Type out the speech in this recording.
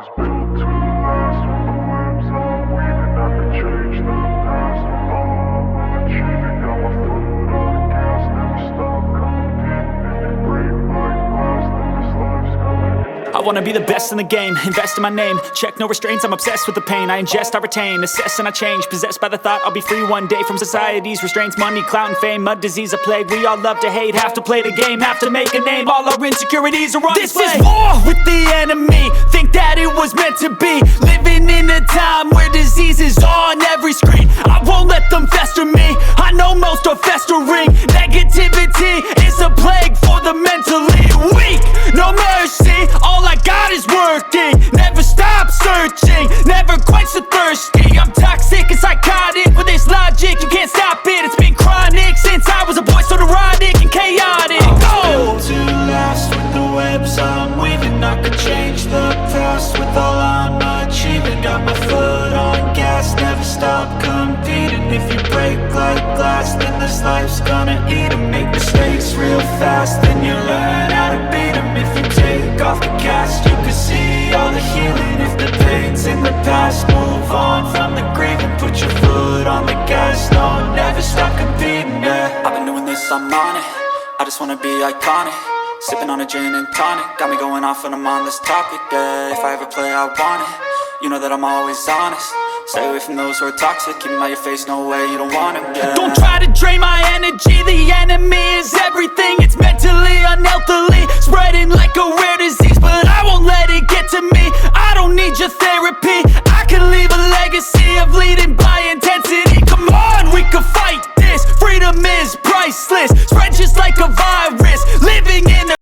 was built to last. With the webs I'm weaving, I could change the past. With all I'm achieving, got my foot on the gas. Never stop competing. If you break like glass, then this life's gonna end. I wanna be the best in the game, invest in my name. Check no restraints, I'm obsessed with the pain. I ingest, I retain, assess and I change. Possessed by the thought I'll be free one day from society's restraints. Money, clout and fame, mud, disease, a plague. We all love to hate, have to play the game, have to make a name. All our insecurities are on display. This is war with the enemy, think that it was meant to be. Living in a time where disease is on every screen. I won't let them fester me, I know most are festering. Negativity is a plague for the mentally weak. No mercy, all I got is working. Never stop searching, never quench the thirsty. I'm toxic and psychotic, with this logic you can't stop it. It's been chronic since I was a boy, so neurotic and chaotic. Built to last. With the webs I'm weaving, I could change the past. With all I'm achieving, got my foot on gas. Never stop competing. If you break like glass, then this life's gonna eat 'em. Make mistakes real fast, then you learn how to beat 'em. If you take off the cast, you can see all the healing. If the pain's in the past, move on from the grieving. Put your foot on the gas, no, never stop competing, yeah. I've been doing this, I'm on it. I just wanna be iconic. Sipping on a gin and tonic, got me going off when I'm on this topic, yeah. If I ever play, I want it. You know that I'm always honest. Stay away from those who are toxic. Keep them out your face, no way, you don't want it, yeah. Don't try to drain my energy. The enemy is everything. It's mentally, unhealthily spread